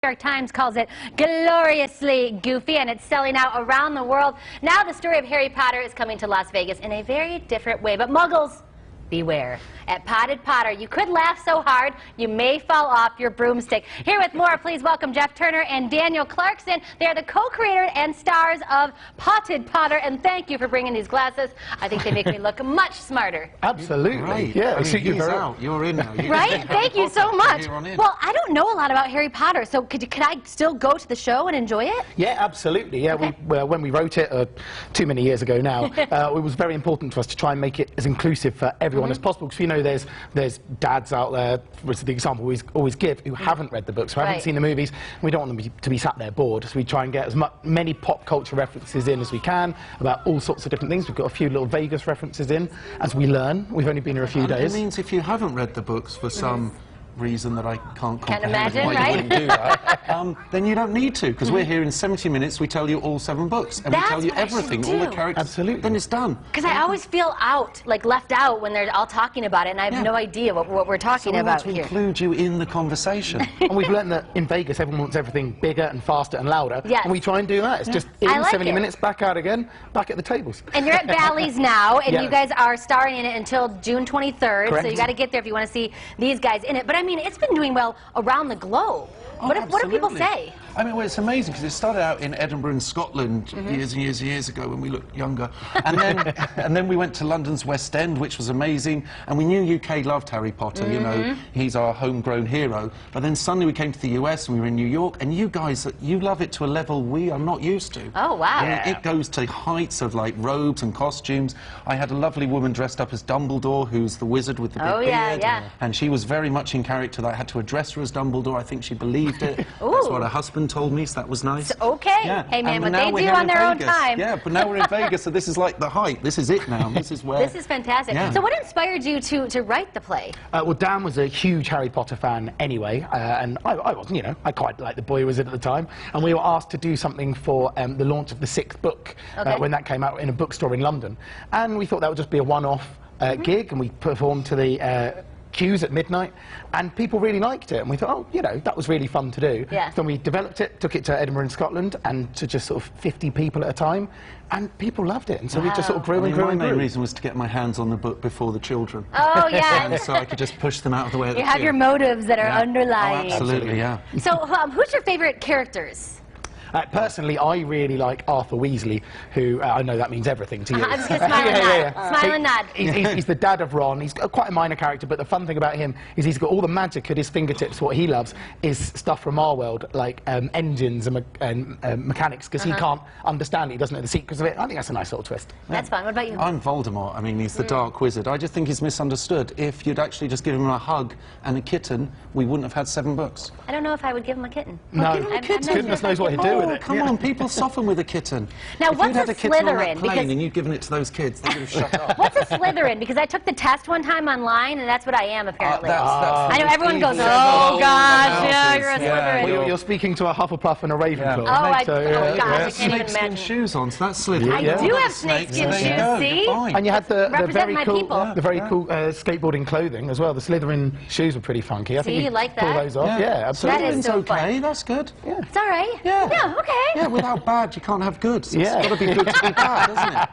New York Times calls it gloriously goofy, and it's selling out around the world. Now the story of Harry Potter is coming to Las Vegas in a very different way. But Muggles, beware. At Potted Potter, you could laugh so hard you may fall off your broomstick. Here with more, please welcome Jeff Turner and Daniel Clarkson. They are the co-creators and stars of Potted Potter, and thank you for bringing these glasses. I think they make me look much smarter. Absolutely. Right. Yeah, I mean, he's out. You're in now. Right? Thank you so much. Well, I don't know a lot about Harry Potter, so could I still go to the show and enjoy it? Yeah, absolutely. Yeah, okay. When we wrote it too many years ago now, it was very important for us to try and make it as inclusive for everyone as possible, because we know there's dads out there, which is the example we always give, who haven't read the books, who haven't seen the movies. We don't want them to be sat there bored, so we try and get as many pop culture references in as we can about all sorts of different things. We've got a few little Vegas references in as we learn. We've only been here a few days. It means if you haven't read the books for some reason that I can't comprehend imagine, why right? you wouldn't do that, then you don't need to, because we're here in 70 minutes, we tell you all 7 books, and we tell you everything, all the characters. Absolutely. Then it's done. Because I always feel left out when they're all talking about it, and I have no idea what we're talking about here. here. So we want to include you in the conversation. And we've learned that in Vegas, everyone wants everything bigger and faster and louder. Yes. And we try and do that. It's just in 70 minutes, back out again, back at the tables. And you're at Bally's now, and Yeah. you guys are starring in it until June 23rd, Correct. so you got to get there if you want to see these guys in it. But I mean, it's been doing well around the globe. What do people say? I mean, well, it's amazing, because it started out in Edinburgh in Scotland years and years and years ago when we looked younger. And then we went to London's West End, which was amazing. And we knew UK loved Harry Potter, you know, he's our homegrown hero. But then suddenly we came to the US and we were in New York, and you guys, you love it to a level we are not used to. Oh, wow. I mean, it goes to heights of, like, robes and costumes. I had a lovely woman dressed up as Dumbledore, who's the wizard with the big beard. And she was very much in character. That I had to address her as Dumbledore. I think she believed it. That's what her husband told me, so that was nice. Okay. Yeah. Hey, man, what now they we're do here on in their own Vegas. time. Yeah, but now we're in Vegas, so this is like the height. This is it now. This is where... This is fantastic. Yeah. So what inspired you to write the play? Well, Dan was a huge Harry Potter fan anyway, and I wasn't, you know. I quite liked the boy wizard at the time. And we were asked to do something for the launch of the 6th book when that came out in a bookstore in London. And we thought that would just be a one-off gig, and we performed to the... cues at midnight, and people really liked it, and we thought, oh, you know, that was really fun to do. Yeah. Then we developed it, took it to Edinburgh in Scotland, and to just sort of 50 people at a time, and people loved it, and so we just sort of grew and grew and grew. My main reason was to get my hands on the book before the children. Oh, yeah. So I could just push them out of the way. You have your motives that are underlying. Oh, absolutely, yeah. So who's your favorite characters? Personally, I really like Arthur Weasley, who I know that means everything to you. I'm just going to smile and nod. Smile and nod. He's the dad of Ron. He's quite a minor character, but the fun thing about him is he's got all the magic at his fingertips. What he loves is stuff from our world, like engines and mechanics, because he can't understand it. He doesn't know the secrets of it. I think that's a nice little twist. That's fun. What about you? I'm Voldemort. I mean, he's the Dark Wizard. I just think he's misunderstood. If you'd actually just given him a hug and a kitten, we wouldn't have had 7 books. I don't know if I would give him a kitten. No, give him a kitten. Goodness knows what he'd do with it. Come on, people soften with a kitten. Now, if what's you'd had a a kitten on Slytherin? that plane and you'd given it to those kids, they would have shut up. What's a Slytherin? Because I took the test one time online, and that's what I am, apparently. That's I know everyone goes, evil. oh, gosh, yeah, you're a Slytherin. Well, you're speaking to a Hufflepuff and a Ravenclaw. Oh, gosh, You I have can't even snakeskin imagine. shoes on, so that's Slytherin. I do have snakeskin There you go, shoes, see? you're fine. And you had the Represent my people. cool skateboarding clothing as well. The Slytherin shoes were pretty funky. I think you like pull that? those off. Yeah, absolutely. That is so fun. okay, that's good. Yeah. It's all right. Yeah. Okay. Yeah, without bad, you can't have good. So Yeah. It's got to be good to be bad, doesn't it?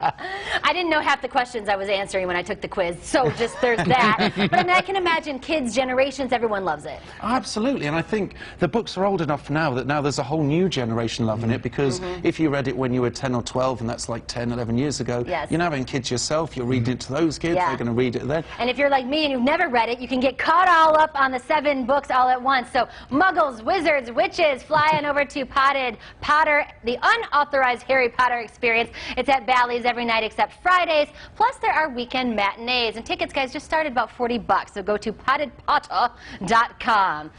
I didn't know half the questions I was answering when I took the quiz, so just there's that. But I mean, I can imagine kids, generations, everyone loves it. Absolutely, and I think the books are old enough now that now there's a whole new generation loving it, because if you read it when you were 10 or 12, and that's like 10, 11 years ago, you're now having kids yourself, you're reading it to those kids, they're going to read it then. And if you're like me and you've never read it, you can get caught all up on the 7 books all at once. So Muggles, Wizards, Witches, fly on over to Potted Potter, the unauthorized Harry Potter experience. It's at Bally's every night except Fridays. Plus, there are weekend matinees. And tickets, guys, just started about $40, so go to pottedpotter.com.